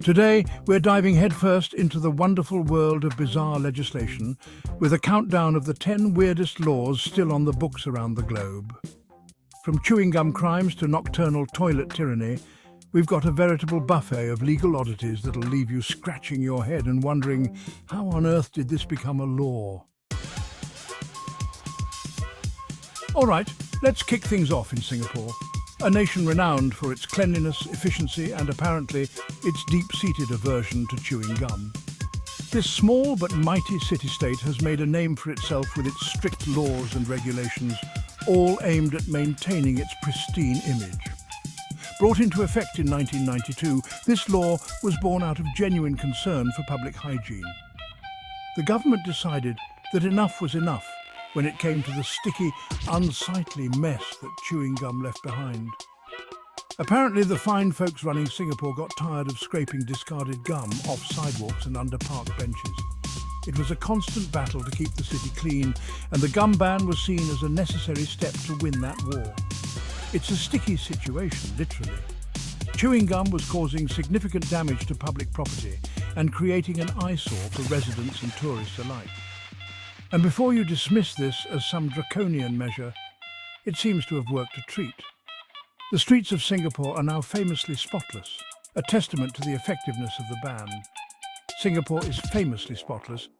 Today, we're diving headfirst into the wonderful world of bizarre legislation with a countdown of the 10 weirdest laws still on the books around the globe. From chewing gum crimes to nocturnal toilet tyranny, we've got a veritable buffet of legal oddities that'll leave you scratching your head and wondering, how on earth did this become a law? All right, let's kick things off in Singapore, a nation renowned for its cleanliness, efficiency, and apparently its deep-seated aversion to chewing gum. This small but mighty city-state has made a name for itself with its strict laws and regulations, all aimed at maintaining its pristine image. Brought into effect in 1992, this law was born out of genuine concern for public hygiene. The government decided that enough was enough when it came to the sticky, unsightly mess that chewing gum left behind. Apparently, the fine folks running Singapore got tired of scraping discarded gum off sidewalks and under park benches. It was a constant battle to keep the city clean, and the gum ban was seen as a necessary step to win that war. It's a sticky situation, literally. Chewing gum was causing significant damage to public property and creating an eyesore for residents and tourists alike. And before you dismiss this as some draconian measure, it seems to have worked a treat. The streets of Singapore are now famously spotless, a testament to the effectiveness of the ban. Singapore is famously spotless,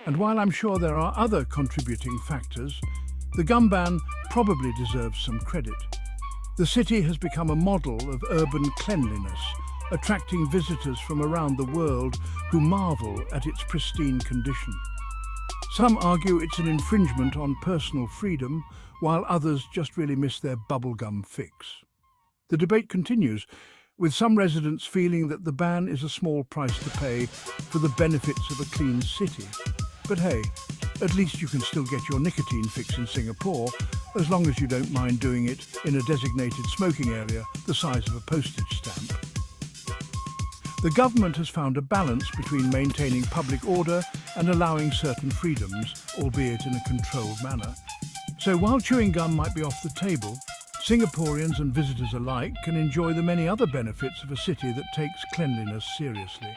and while I'm sure there are other contributing factors, the gum ban probably deserves some credit. The city has become a model of urban cleanliness, attracting visitors from around the world who marvel at its pristine condition. Some argue it's an infringement on personal freedom, while others just really miss their bubblegum fix. The debate continues, with some residents feeling that the ban is a small price to pay for the benefits of a clean city. But hey, at least you can still get your nicotine fix in Singapore, as long as you don't mind doing it in a designated smoking area the size of a postage stamp. The government has found a balance between maintaining public order and allowing certain freedoms, albeit in a controlled manner. So while chewing gum might be off the table, Singaporeans and visitors alike can enjoy the many other benefits of a city that takes cleanliness seriously.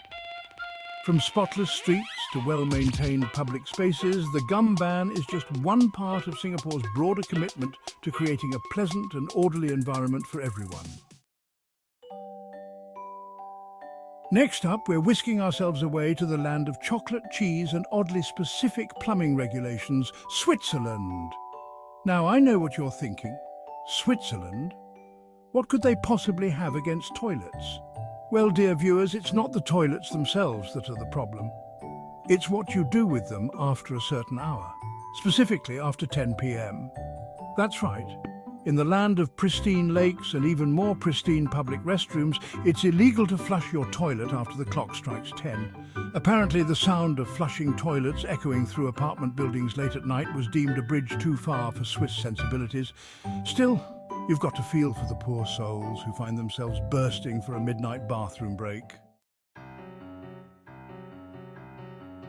From spotless streets to well-maintained public spaces, the gum ban is just one part of Singapore's broader commitment to creating a pleasant and orderly environment for everyone. Next up, we're whisking ourselves away to the land of chocolate, cheese and oddly specific plumbing regulations, Switzerland. Now, I know what you're thinking. Switzerland? What could they possibly have against toilets? Well, dear viewers, it's not the toilets themselves that are the problem. It's what you do with them after a certain hour, specifically after 10 p.m. That's right. In the land of pristine lakes and even more pristine public restrooms, it's illegal to flush your toilet after the clock strikes 10. Apparently, the sound of flushing toilets echoing through apartment buildings late at night was deemed a bridge too far for Swiss sensibilities. Still, you've got to feel for the poor souls who find themselves bursting for a midnight bathroom break.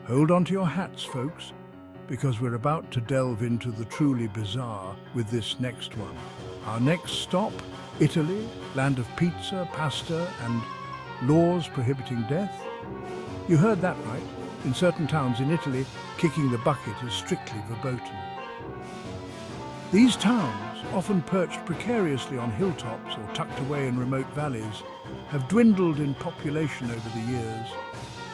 Hold on to your hats, folks, because we're about to delve into the truly bizarre with this next one. Our next stop, Italy, land of pizza, pasta, and laws prohibiting death. You heard that right. In certain towns in Italy, kicking the bucket is strictly verboten. These towns, often perched precariously on hilltops or tucked away in remote valleys, have dwindled in population over the years.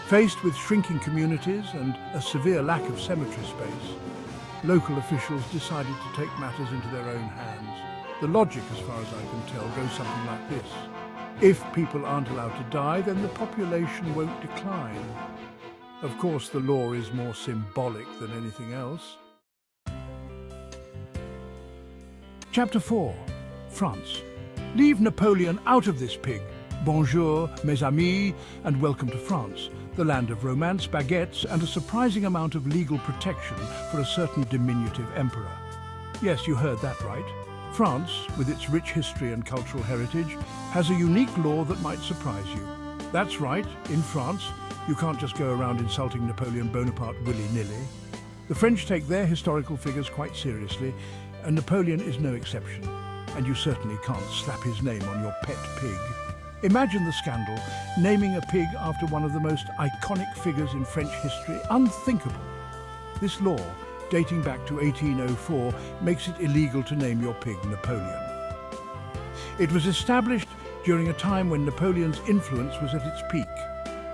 Faced with shrinking communities and a severe lack of cemetery space, local officials decided to take matters into their own hands. The logic, as far as I can tell, goes something like this. If people aren't allowed to die, then the population won't decline. Of course, the law is more symbolic than anything else. Chapter 4. France. Leave Napoleon out of this pig. Bonjour, mes amis, and welcome to France, the land of romance, baguettes, and a surprising amount of legal protection for a certain diminutive emperor. Yes, you heard that right. France, with its rich history and cultural heritage, has a unique law that might surprise you. That's right, in France, you can't just go around insulting Napoleon Bonaparte willy-nilly. The French take their historical figures quite seriously, and Napoleon is no exception. And you certainly can't slap his name on your pet pig. Imagine the scandal, naming a pig after one of the most iconic figures in French history. Unthinkable. This law, dating back to 1804, makes it illegal to name your pig Napoleon. It was established during a time when Napoleon's influence was at its peak,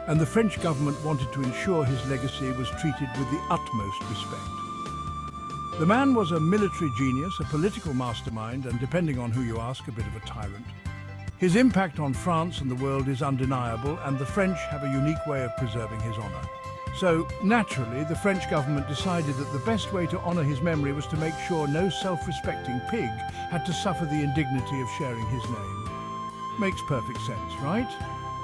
and the French government wanted to ensure his legacy was treated with the utmost respect. The man was a military genius, a political mastermind, and depending on who you ask, a bit of a tyrant. His impact on France and the world is undeniable, and the French have a unique way of preserving his honour. So, naturally, the French government decided that the best way to honour his memory was to make sure no self-respecting pig had to suffer the indignity of sharing his name. Makes perfect sense, right?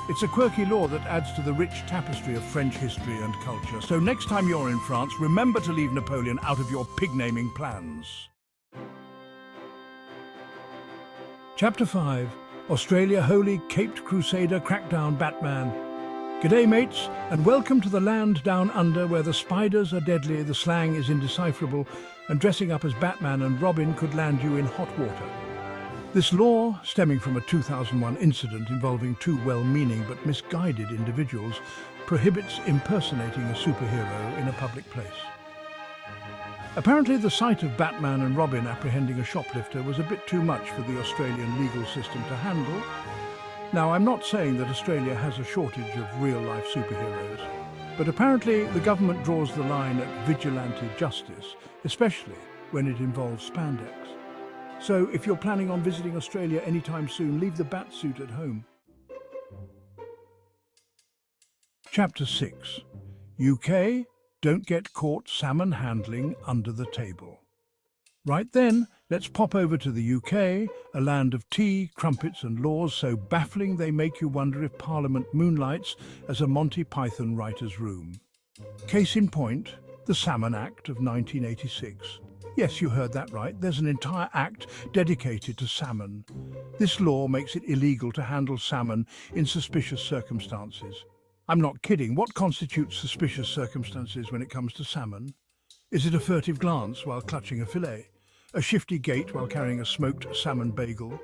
It's a quirky law that adds to the rich tapestry of French history and culture. So next time you're in France, remember to leave Napoleon out of your pig-naming plans. Chapter 5. Australia Holy Caped Crusader Crackdown Batman. G'day mates, and welcome to the land down under where the spiders are deadly, the slang is indecipherable, and dressing up as Batman and Robin could land you in hot water. This law, stemming from a 2001 incident involving two well-meaning but misguided individuals, prohibits impersonating a superhero in a public place. Apparently the sight of Batman and Robin apprehending a shoplifter was a bit too much for the Australian legal system to handle. Now, I'm not saying that Australia has a shortage of real-life superheroes, but apparently the government draws the line at vigilante justice, especially when it involves spandex. So, if you're planning on visiting Australia anytime soon, leave the bat suit at home. Chapter 6. UK, don't get caught salmon handling under the table. Right then, let's pop over to the UK, a land of tea, crumpets and laws so baffling they make you wonder if Parliament moonlights as a Monty Python writer's room. Case in point, the Salmon Act of 1986. Yes, you heard that right. There's an entire act dedicated to salmon. This law makes it illegal to handle salmon in suspicious circumstances. I'm not kidding. What constitutes suspicious circumstances when it comes to salmon? Is it a furtive glance while clutching a fillet? A shifty gait while carrying a smoked salmon bagel?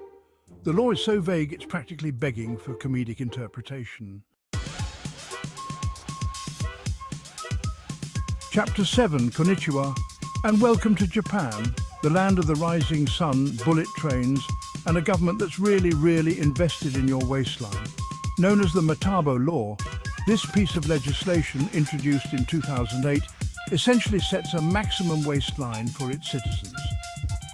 The law is so vague it's practically begging for comedic interpretation. Chapter 7, Konnichiwa, and welcome to Japan, the land of the rising sun, bullet trains, and a government that's really invested in your waistline. Known as the Metabo Law, this piece of legislation, introduced in 2008, essentially sets a maximum waistline for its citizens.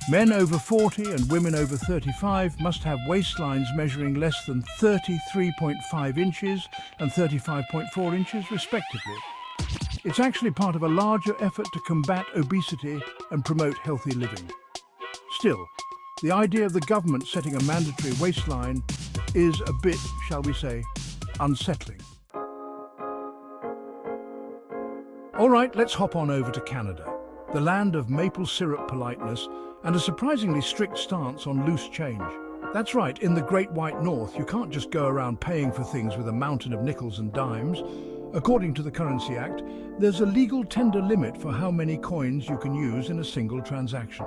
Men over 40 and women over 35 must have waistlines measuring less than 33.5 inches and 35.4 inches respectively. It's actually part of a larger effort to combat obesity and promote healthy living. Still, the idea of the government setting a mandatory waistline is a bit, shall we say, unsettling. All right, let's hop on over to Canada, the land of maple syrup politeness and a surprisingly strict stance on loose change. That's right, in the Great White North, you can't just go around paying for things with a mountain of nickels and dimes. According to the Currency Act, there's a legal tender limit for how many coins you can use in a single transaction.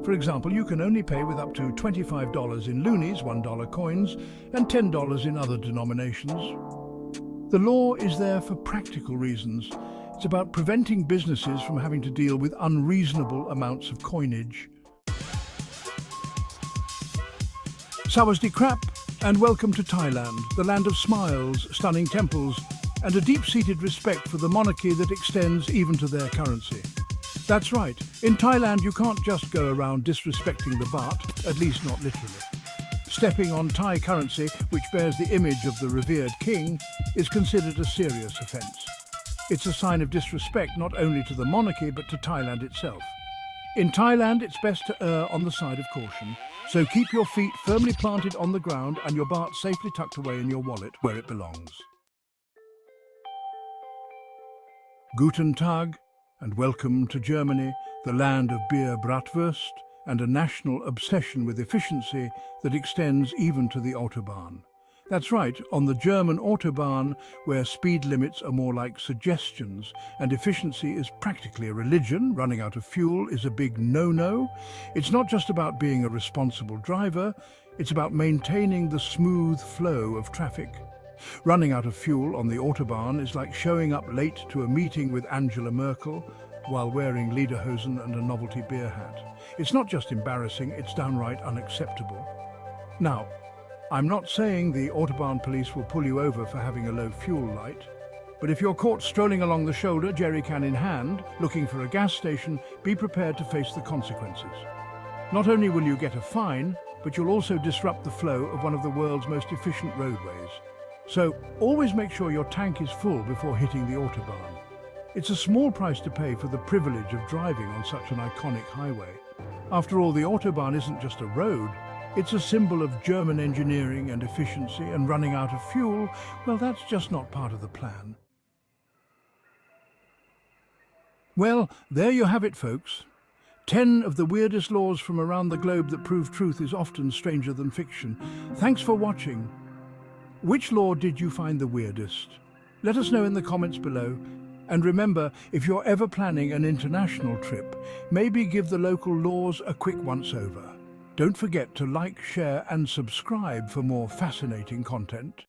For example, you can only pay with up to $25 in loonies, $1 coins, and $10 in other denominations. The law is there for practical reasons. It's about preventing businesses from having to deal with unreasonable amounts of coinage. Sawadee krap, and welcome to Thailand, the land of smiles, stunning temples, and a deep-seated respect for the monarchy that extends even to their currency. That's right, in Thailand you can't just go around disrespecting the baht, at least not literally. Stepping on Thai currency, which bears the image of the revered king, is considered a serious offence. It's a sign of disrespect not only to the monarchy but to Thailand itself. In Thailand, it's best to err on the side of caution, so keep your feet firmly planted on the ground and your baht safely tucked away in your wallet where it belongs. Guten Tag, and welcome to Germany, the land of beer bratwurst and a national obsession with efficiency that extends even to the Autobahn. That's right, on the German Autobahn, where speed limits are more like suggestions and efficiency is practically a religion, running out of fuel is a big no-no. It's not just about being a responsible driver, It's about maintaining the smooth flow of traffic. Running out of fuel on the Autobahn is like showing up late to a meeting with Angela Merkel while wearing lederhosen and a novelty beer hat. It's not just embarrassing, it's downright unacceptable. Now, I'm not saying the Autobahn police will pull you over for having a low fuel light, but if you're caught strolling along the shoulder, jerry can in hand, looking for a gas station, be prepared to face the consequences. Not only will you get a fine, but you'll also disrupt the flow of one of the world's most efficient roadways. So always make sure your tank is full before hitting the Autobahn. It's a small price to pay for the privilege of driving on such an iconic highway. After all, the Autobahn isn't just a road, it's a symbol of German engineering and efficiency, and running out of fuel, well, that's just not part of the plan. Well, there you have it, folks. 10 of the weirdest laws from around the globe that prove truth is often stranger than fiction. Thanks for watching. Which law did you find the weirdest? Let us know in the comments below. And remember, if you're ever planning an international trip, maybe give the local laws a quick once-over. Don't forget to like, share and subscribe for more fascinating content.